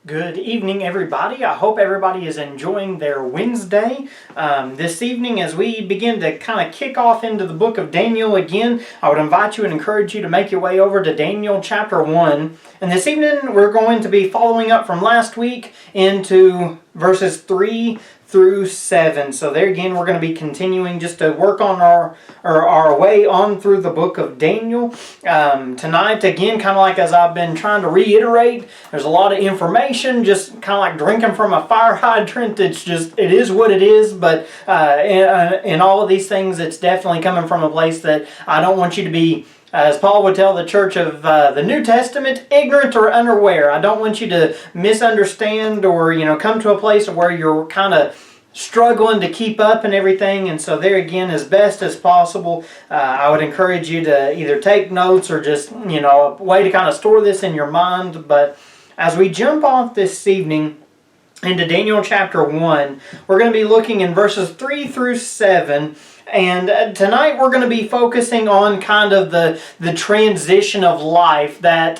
Good evening, everybody. I hope everybody is enjoying their Wednesday. This evening, as we begin to kind of kick off into the book of Daniel again, I would invite you and encourage you to make your way over to Daniel chapter 1. And this evening, we're going to be following up from last week into verses 3 through 7. So there again, we're going to be continuing just to work on our way on through the book of Daniel. Tonight, again, kind of like as I've been trying to reiterate, there's a lot of information, just kind of like drinking from a fire hydrant. It is what it is, but in all of these things, it's definitely coming from a place that I don't want you to be, as Paul would tell the church of the New Testament, ignorant or unaware. I don't want you to misunderstand or come to a place where you're kind of struggling to keep up and everything. And so there again, as best as possible, I would encourage you to either take notes or just a way to kind of store this in your mind. But as we jump off this evening into Daniel chapter 1, we're going to be looking in verses 3 through 7. And tonight we're going to be focusing on kind of the transition of life that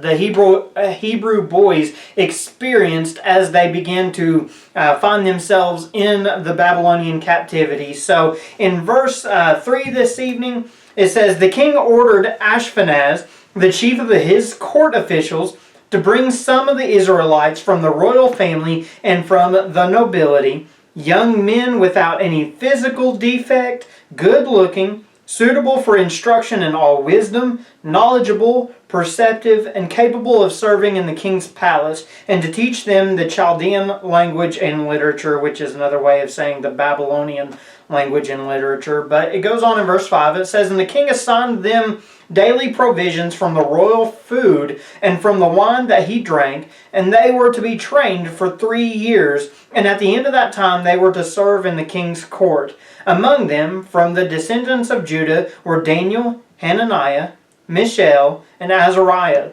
the Hebrew boys experienced as they began to find themselves in the Babylonian captivity. So in verse 3 this evening, it says, "The king ordered Ashpenaz, the chief of his court officials, to bring some of the Israelites from the royal family and from the nobility, young men without any physical defect, good-looking, suitable for instruction in all wisdom, knowledgeable, perceptive, and capable of serving in the king's palace, and to teach them the Chaldean language and literature," which is another way of saying the Babylonian language and literature. But it goes on in verse 5. It says, "And the king assigned them daily provisions from the royal food and from the wine that he drank, and they were to be trained for 3 years, and at the end of that time they were to serve in the king's court. Among them, from the descendants of Judah, were Daniel, Hananiah, Mishael, and Azariah.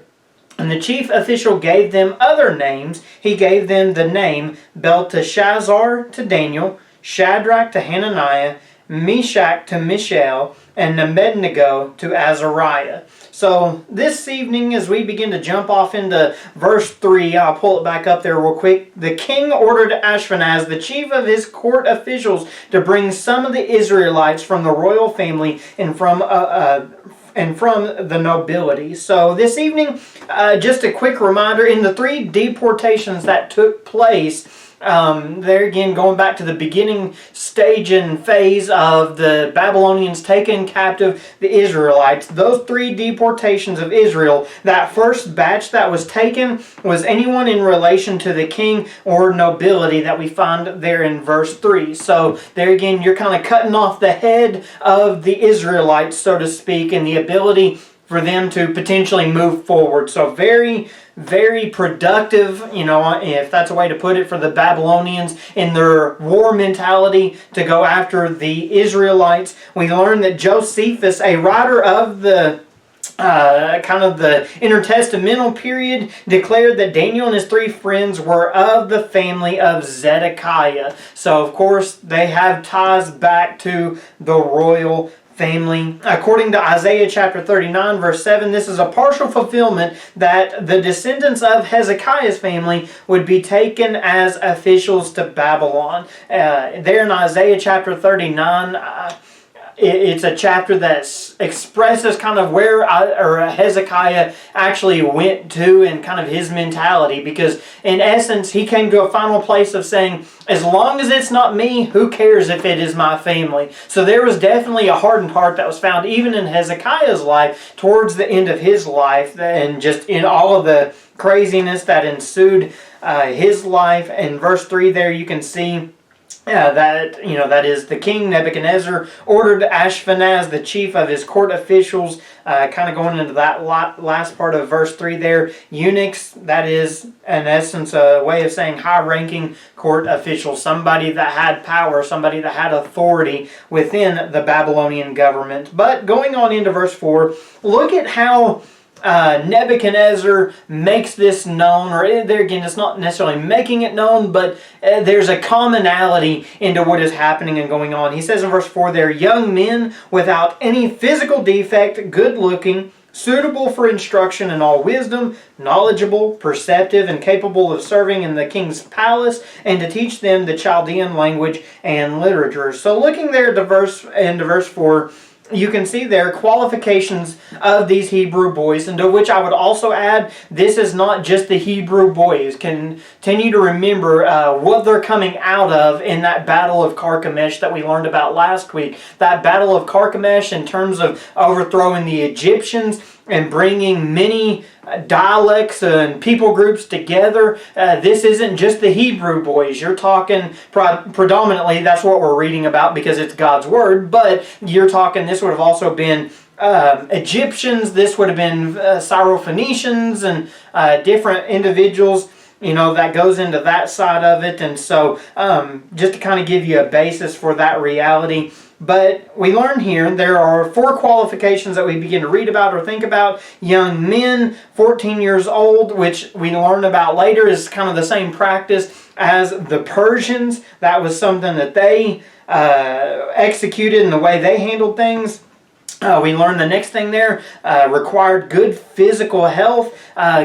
And the chief official gave them other names. He gave them the name Belteshazzar to Daniel, Shadrach to Hananiah, Meshach to Mishael, and Abednego to Azariah." So this evening, as we begin to jump off into verse 3, I'll pull it back up there real quick. "The king ordered Ashpenaz, the chief of his court officials, to bring some of the Israelites from the royal family and from the nobility." So this evening, just a quick reminder, in the 3 deportations that took place, there again, going back to the beginning stage and phase of the Babylonians taking captive the Israelites, those 3 deportations of Israel, that first batch that was taken was anyone in relation to the king or nobility that we find there in verse 3. So there again, you're kind of cutting off the head of the Israelites, so to speak, and the ability for them to potentially move forward. So very, very productive, if that's a way to put it, for the Babylonians in their war mentality to go after the Israelites. We learn that Josephus, a writer of the kind of the intertestamental period, declared that Daniel and his 3 friends were of the family of Zedekiah. So of course they have ties back to the royal family. According to Isaiah chapter 39 verse 7, this is a partial fulfillment that the descendants of Hezekiah's family would be taken as officials to Babylon. There in Isaiah chapter 39, it's a chapter that expresses kind of where Hezekiah actually went to and kind of his mentality, because in essence he came to a final place of saying, as long as it's not me, who cares if it is my family? So there was definitely a hardened heart that was found even in Hezekiah's life towards the end of his life, and just in all of the craziness that ensued his life. In verse 3 there you can see that is the king Nebuchadnezzar ordered Ashpenaz, the chief of his court officials, kind of going into that last part of verse 3 there, eunuchs, that is in essence a way of saying high-ranking court officials, somebody that had power, somebody that had authority within the Babylonian government. But going on into verse 4, look at how Nebuchadnezzar makes this known, or there again, it's not necessarily making it known, but there's a commonality into what is happening and going on. He says in verse 4 there, "Young men without any physical defect, good looking, suitable for instruction in all wisdom, knowledgeable, perceptive, and capable of serving in the king's palace, and to teach them the Chaldean language and literature. So looking there to verse 4, you can see there qualifications of these Hebrew boys, and to which I would also add, this is not just the Hebrew boys. Continue to remember what they're coming out of in that battle of Carchemish that we learned about last week. That battle of Carchemish in terms of overthrowing the Egyptians and bringing many dialects and people groups together. This isn't just the Hebrew boys. You're talking predominantly, that's what we're reading about because it's God's Word, but you're talking, this would have also been Egyptians, this would have been Syrophoenicians and different individuals, that goes into that side of it. And so just to kind of give you a basis for that reality. But we learn here there are 4 qualifications that we begin to read about or think about. Young men, 14 years old, which we learn about later is kind of the same practice as the Persians. That was something that they executed in the way they handled things. We learn the next thing there, required good physical health.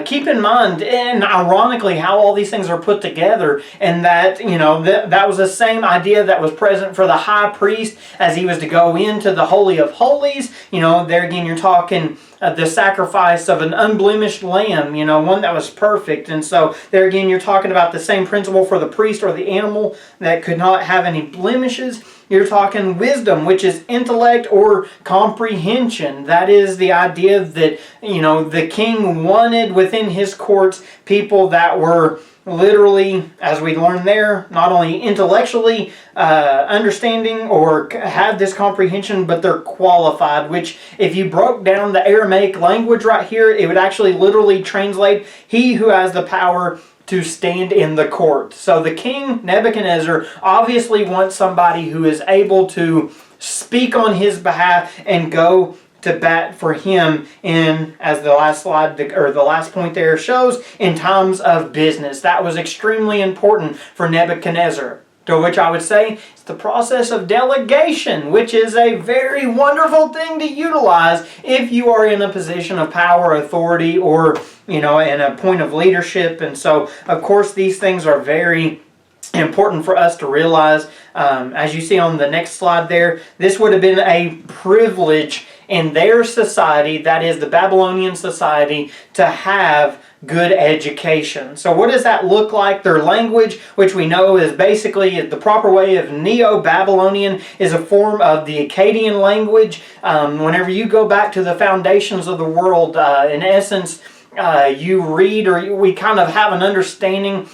Keep in mind, and ironically, how all these things are put together, and that, that was the same idea that was present for the high priest as he was to go into the Holy of Holies. There again, you're talking the sacrifice of an unblemished lamb, one that was perfect. And so there again, you're talking about the same principle for the priest or the animal that could not have any blemishes. You're talking wisdom, which is intellect or comprehension. That is the idea that, the king wanted within his courts people that were literally, as we learned there, not only intellectually understanding or have this comprehension, but they're qualified, which if you broke down the Aramaic language right here, it would actually literally translate, he who has the power to stand in the court. So the king, Nebuchadnezzar, obviously wants somebody who is able to speak on his behalf and go to bat for him in, as the last slide, or the last point there shows, in times of business. That was extremely important for Nebuchadnezzar. To which I would say, it's the process of delegation, which is a very wonderful thing to utilize if you are in a position of power, authority, or in a point of leadership. And so, of course, these things are very important for us to realize. As you see on the next slide there, this would have been a privilege in their society, that is the Babylonian society, to have good education. So what does that look like? Their language, which we know is basically the proper way of Neo-Babylonian, is a form of the Akkadian language. Whenever you go back to the foundations of the world, in essence, you read, or we kind of have an understanding.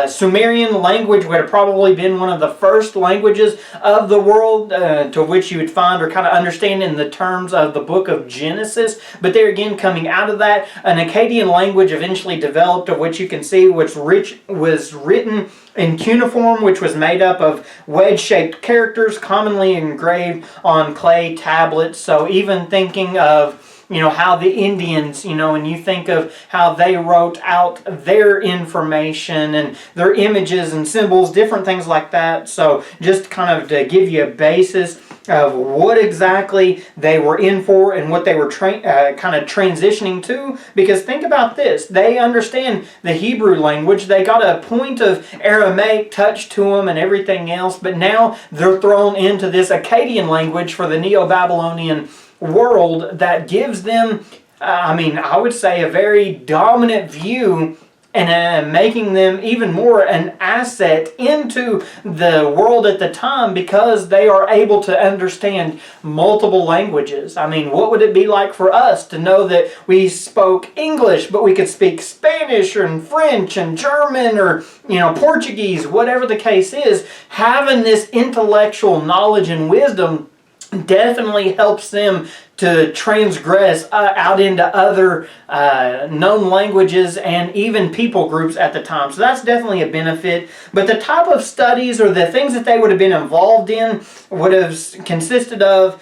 Sumerian language would have probably been one of the first languages of the world to which you would find or kind of understand in the terms of the book of Genesis. But there again, coming out of that, an Akkadian language eventually developed, of which you can see which was written in cuneiform, which was made up of wedge-shaped characters commonly engraved on clay tablets. So even thinking of how the Indians, and you think of how they wrote out their information and their images and symbols, different things like that. So just kind of to give you a basis of what exactly they were in for and what they were kind of transitioning to. Because think about this, they understand the Hebrew language, they got a point of Aramaic touch to them and everything else, but now they're thrown into this Akkadian language for the Neo-Babylonian world that gives them, I would say, a very dominant view and making them even more an asset into the world at the time because they are able to understand multiple languages. What would it be like for us to know that we spoke English, but we could speak Spanish and French and German or, Portuguese, whatever the case is? Having this intellectual knowledge and wisdom definitely helps them to transgress out into other known languages and even people groups at the time. So that's definitely a benefit. But the type of studies or the things that they would have been involved in would have consisted of,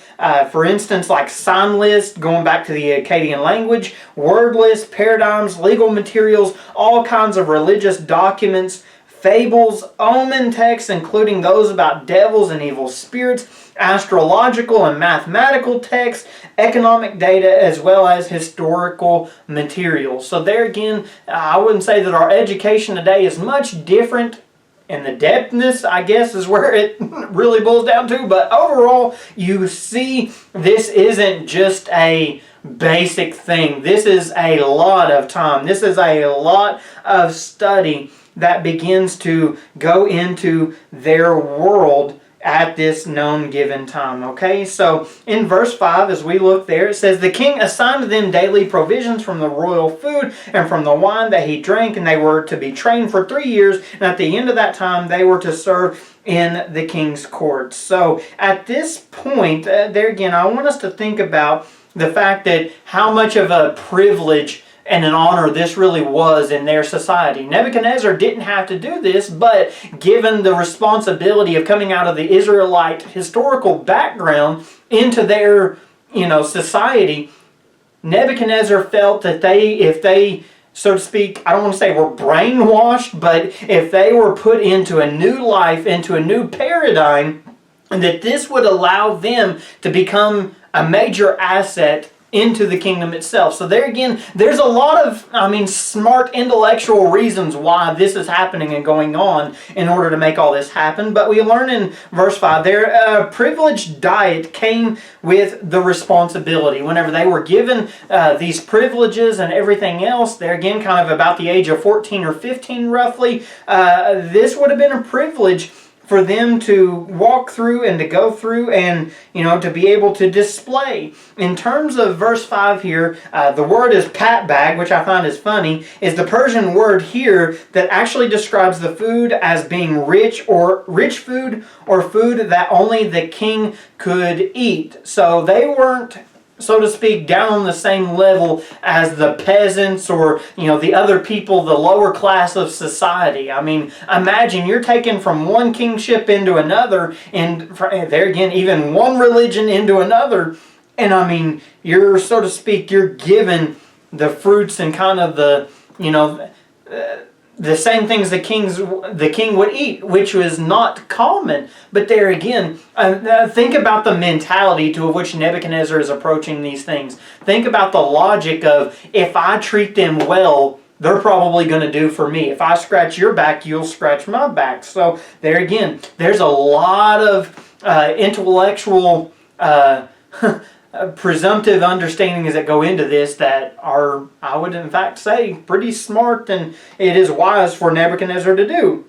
for instance, like sign lists, going back to the Akkadian language, word lists, paradigms, legal materials, all kinds of religious documents, fables, omen texts, including those about devils and evil spirits, astrological and mathematical texts, economic data, as well as historical materials. So there again, I wouldn't say that our education today is much different, and the depthness, I guess, is where it really boils down to. But overall, you see, this isn't just a basic thing. This is a lot of time. This is a lot of study that begins to go into their world at this known given time. Okay, so in verse 5, as we look there, it says, "The king assigned them daily provisions from the royal food and from the wine that he drank, and they were to be trained for 3 years, and at the end of that time they were to serve in the king's courts." So at this point, there again, I want us to think about the fact that how much of a privilege and an honor this really was in their society. Nebuchadnezzar didn't have to do this, but given the responsibility of coming out of the Israelite historical background into their, society, Nebuchadnezzar felt that if they, so to speak, I don't want to say were brainwashed, but if they were put into a new life, into a new paradigm, that this would allow them to become a major asset into the kingdom itself. So there again, there's a lot of, smart intellectual reasons why this is happening and going on in order to make all this happen. But we learn in verse 5, their privileged diet came with the responsibility. Whenever they were given these privileges and everything else, they're again kind of about the age of 14 or 15 roughly, this would have been a privilege for them to walk through and to go through and, to be able to display. In terms of verse 5 here, the word is patbag, which I find is funny, is the Persian word here that actually describes the food as being rich food or food that only the king could eat. So they weren't, so to speak, down on the same level as the peasants or, the other people, the lower class of society. Imagine you're taken from one kingship into another, and there again, even one religion into another, and you're, so to speak, you're given the fruits and kind of the, the same things the king would eat, which was not common. But there again, think about the mentality to which Nebuchadnezzar is approaching these things. Think about the logic of, if I treat them well, they're probably going to do for me. If I scratch your back, you'll scratch my back. So there again, there's a lot of intellectual presumptive understandings that go into this that are, I would in fact say, pretty smart, and it is wise for Nebuchadnezzar to do.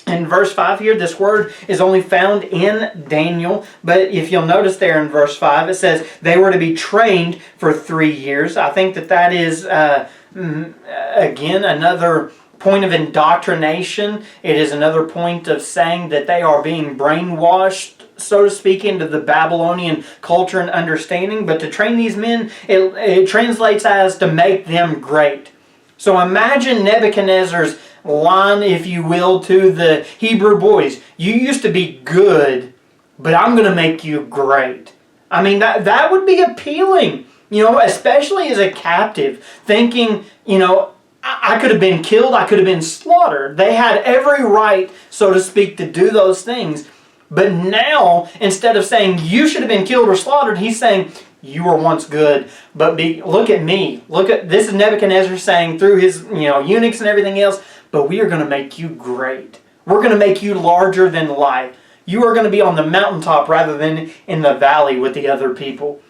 In verse 5 here, this word is only found in Daniel, but if you'll notice there in verse 5, it says they were to be trained for 3 years. I think that is, again, another point of indoctrination. It is another point of saying that they are being brainwashed, so to speak, into the Babylonian culture and understanding. But to train these men, it translates as to make them great. So imagine Nebuchadnezzar's line, if you will, to the Hebrew boys. You used to be good, but I'm going to make you great. That would be appealing, especially as a captive, thinking, I could have been killed, I could have been slaughtered. They had every right, so to speak, to do those things. But now, instead of saying you should have been killed or slaughtered, he's saying you were once good, but look at me. This is Nebuchadnezzar saying through his eunuchs and everything else, but we are going to make you great. We're going to make you larger than life. You are going to be on the mountaintop rather than in the valley with the other people.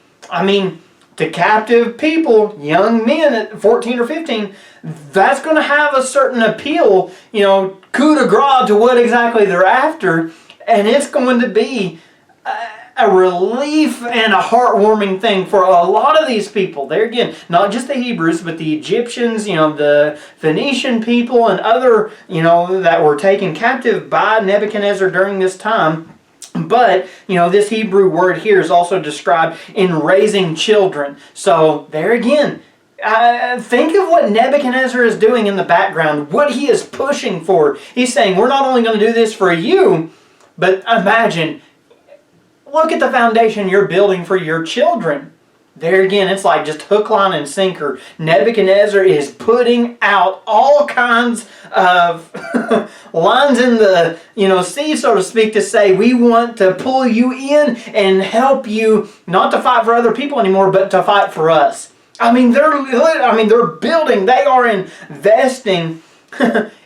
To captive people, young men at 14 or 15, that's going to have a certain appeal, coup de grace to what exactly they're after. And it's going to be a relief and a heartwarming thing for a lot of these people. There again, not just the Hebrews, but the Egyptians, the Phoenician people and other, that were taken captive by Nebuchadnezzar during this time. But, this Hebrew word here is also described in raising children. So, there again, think of what Nebuchadnezzar is doing in the background, what he is pushing for. He's saying, we're not only going to do this for you, but imagine, look at the foundation you're building for your children. There again, it's like just hook, line, and sinker. Nebuchadnezzar is putting out all kinds of lines in the sea, so to speak, to say we want to pull you in and help you not to fight for other people anymore, but to fight for us. I mean, they're building. They are investing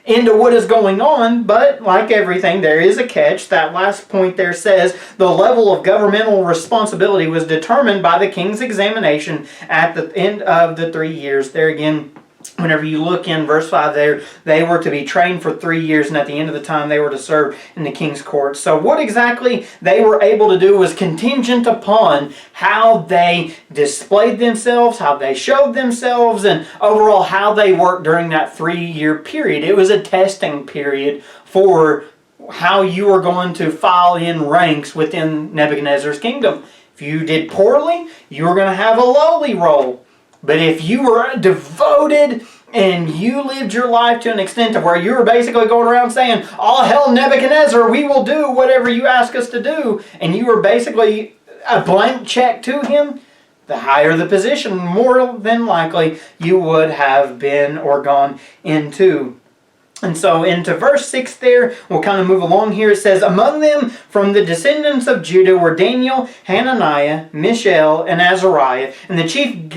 into what is going on, but like everything, there is a catch. That last point there says the level of governmental responsibility was determined by the king's examination at the end of the 3 years. There again, whenever you look in verse 5 there, they were to be trained for 3 years, and at the end of the time they were to serve in the king's court. So what exactly they were able to do was contingent upon how they displayed themselves, how they showed themselves, and overall how they worked during that 3-year period. It was a testing period for how you were going to file in ranks within Nebuchadnezzar's kingdom. If you did poorly, you were going to have a lowly role. But if you were devoted and you lived your life to an extent of where you were basically going around saying, all hell Nebuchadnezzar, we will do whatever you ask us to do, and you were basically a blank check to him, the higher the position, more than likely you would have been or gone into. And so into verse 6 there, we'll kind of move along here. It says, among them from the descendants of Judah were Daniel, Hananiah, Mishael, and Azariah. And the chief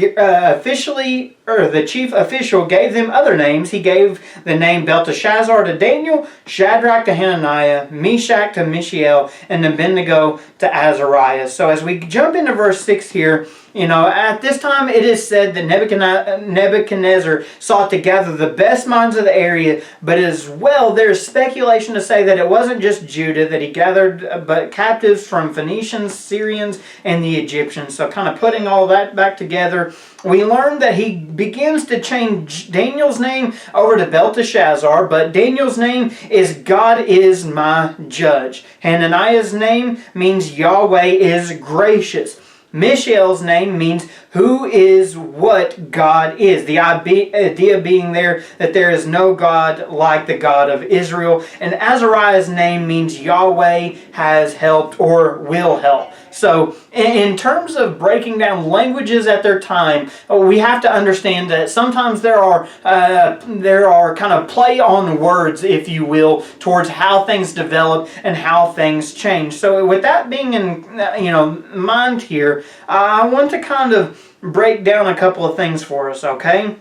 official gave them other names. He gave the name Belteshazzar to Daniel, Shadrach to Hananiah, Meshach to Mishael, and Abednego to Azariah. So as we jump into verse 6 here, at this time it is said that Nebuchadnezzar sought to gather the best minds of the area, but as well there's speculation to say that it wasn't just Judah that he gathered, but captives from Phoenicians, Syrians, and the Egyptians. So kind of putting all that back together, we learn that he begins to change Daniel's name over to Belteshazzar, but Daniel's name is God is my judge. Hananiah's name means Yahweh is gracious. Mishael's name means who is what God is. The idea being there that there is no God like the God of Israel. And Azariah's name means Yahweh has helped or will help. So in terms of breaking down languages at their time, we have to understand that sometimes there are kind of play on words, if you will, towards how things develop and how things change. So with that being in mind here, I want to kind of break down a couple of things for us, okay?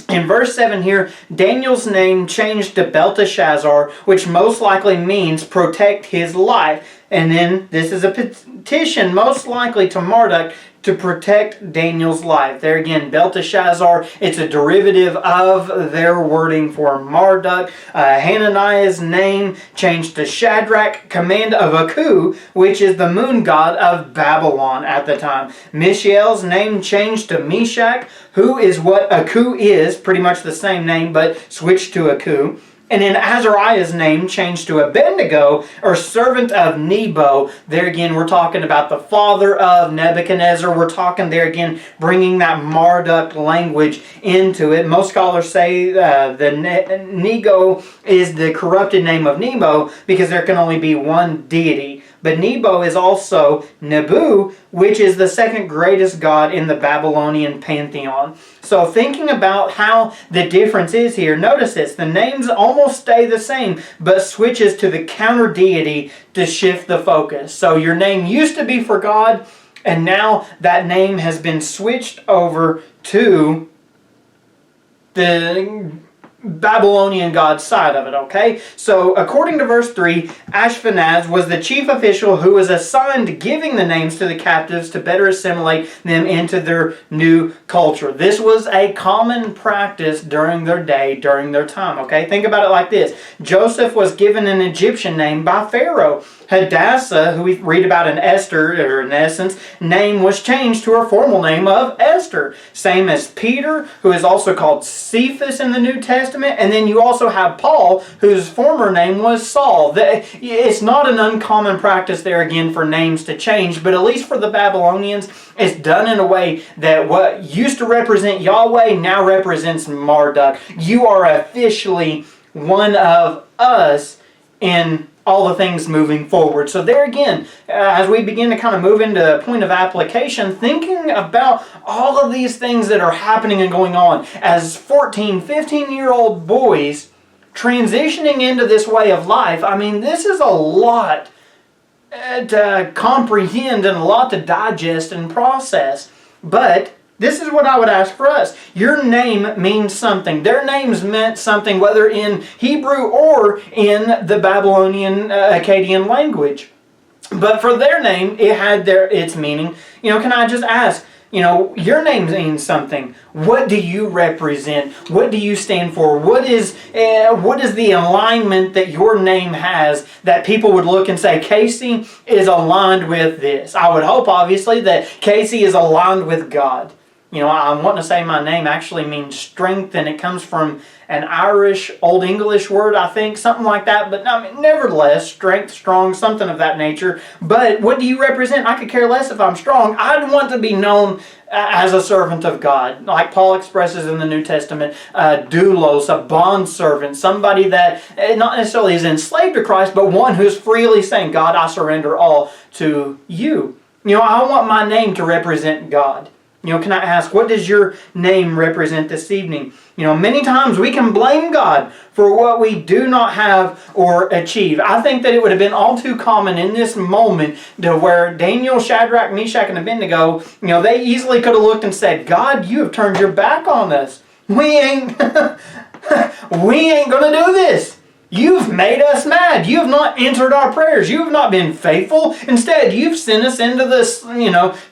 In verse 7 here, Daniel's name changed to Belteshazzar, which most likely means protect his life. And then this is a petition, most likely to Marduk, to protect Daniel's life. There again, Belteshazzar, it's a derivative of their wording for Marduk. Hananiah's name changed to Shadrach, command of Aku, which is the moon god of Babylon at the time. Mishael's name changed to Meshach, who is what Aku is, pretty much the same name, but switched to Aku. And then Azariah's name changed to Abednego, or servant of Nebo. There again, we're talking about the father of Nebuchadnezzar. We're talking there again, bringing that Marduk language into it. Most scholars say Nego is the corrupted name of Nebo because there can only be one deity. But Nebo is also Nebu, which is the second greatest god in the Babylonian pantheon. So thinking about how the difference is here, notice this. The names almost stay the same, but switches to the counter deity to shift the focus. So your name used to be for God, and now that name has been switched over to the Babylonian god side of it, okay? So according to verse 3, Ashpenaz was the chief official who was assigned giving the names to the captives to better assimilate them into their new culture. This was a common practice during their day, during their time, okay? Think about it like this. Joseph was given an Egyptian name by Pharaoh. Hadassah, who we read about in Esther, or in essence, name was changed to her formal name of Esther. Same as Peter, who is also called Cephas in the New Testament. And then you also have Paul, whose former name was Saul. It's not an uncommon practice there again for names to change, but at least for the Babylonians, it's done in a way that what used to represent Yahweh now represents Marduk. You are officially one of us in all the things moving forward. So there again, as we begin to kind of move into a point of application, thinking about all of these things that are happening and going on as 14, 15-year-old boys transitioning into this way of life, I mean, this is a lot to comprehend and a lot to digest and process. But this is what I would ask for us. Your name means something. Their names meant something, whether in Hebrew or in the Babylonian Akkadian language. But for their name, it had its meaning. Can I just ask, your name means something. What do you represent? What do you stand for? What is the alignment that your name has that people would look and say, Casey is aligned with this? I would hope, obviously, that Casey is aligned with God. I'm wanting to say my name actually means strength, and it comes from an Irish Old English word, I think, something like that. But nevertheless, strength, strong, something of that nature. But what do you represent? I could care less if I'm strong. I'd want to be known as a servant of God, like Paul expresses in the New Testament, doulos, a bondservant, somebody that not necessarily is enslaved to Christ, but one who's freely saying, God, I surrender all to you. I want my name to represent God. Can I ask, what does your name represent this evening? Many times we can blame God for what we do not have or achieve. I think that it would have been all too common in this moment to where Daniel, Shadrach, Meshach, and Abednego, they easily could have looked and said, God, you have turned your back on us. We ain't going to do this. You've made us mad. You have not answered our prayers. You have not been faithful. Instead, you've sent us into this,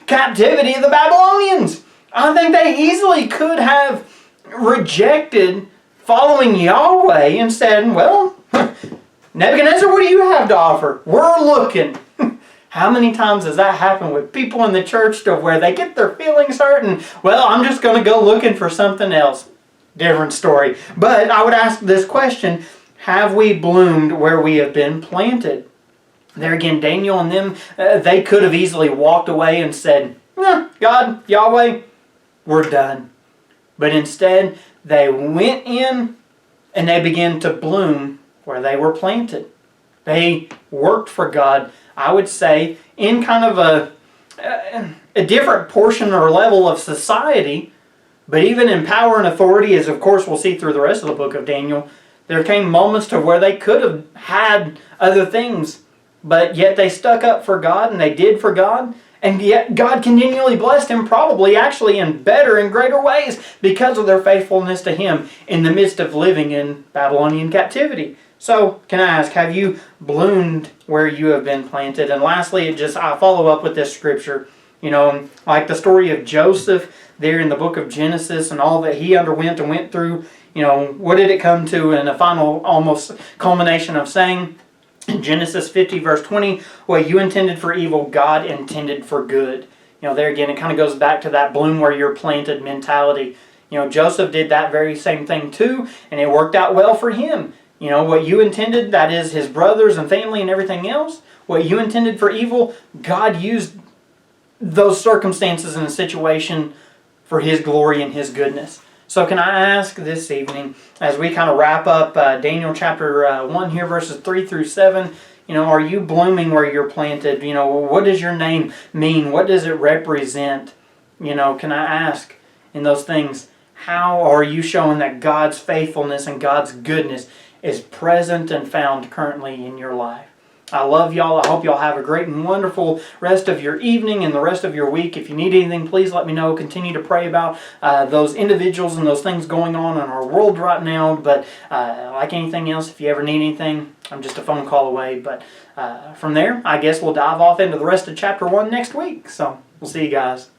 captivity of the Babylonians. I think they easily could have rejected following Yahweh and said, well, Nebuchadnezzar, what do you have to offer? We're looking. How many times has that happened with people in the church to where they get their feelings hurt and, well, I'm just going to go looking for something else. Different story. But I would ask this question, have we bloomed where we have been planted? There again, Daniel and them, they could have easily walked away and said, God, Yahweh, we're done. But instead, they went in and they began to bloom where they were planted. They worked for God, I would say, in kind of a different portion or level of society. But even in power and authority, as of course we'll see through the rest of the book of Daniel, there came moments to where they could have had other things, but yet they stuck up for God and they did for God, and yet God continually blessed him, probably actually in better and greater ways because of their faithfulness to him in the midst of living in Babylonian captivity. So, can I ask, have you bloomed where you have been planted? And lastly, I follow up with this scripture, like the story of Joseph there in the book of Genesis and all that he underwent and went through. What did it come to in a final almost culmination of saying? In Genesis 50 verse 20, what you intended for evil, God intended for good. There again, it kind of goes back to that bloom where you're planted mentality. Joseph did that very same thing too, and it worked out well for him. What you intended, that is his brothers and family and everything else, what you intended for evil, God used those circumstances and a situation for his glory and his goodness. So can I ask this evening, as we kind of wrap up Daniel chapter 1 here, verses 3 through 7, are you blooming where you're planted? What does your name mean? What does it represent? Can I ask in those things, how are you showing that God's faithfulness and God's goodness is present and found currently in your life? I love y'all. I hope y'all have a great and wonderful rest of your evening and the rest of your week. If you need anything, please let me know. Continue to pray about those individuals and those things going on in our world right now. But like anything else, if you ever need anything, I'm just a phone call away. But from there, I guess we'll dive off into the rest of chapter 1 next week. So we'll see you guys.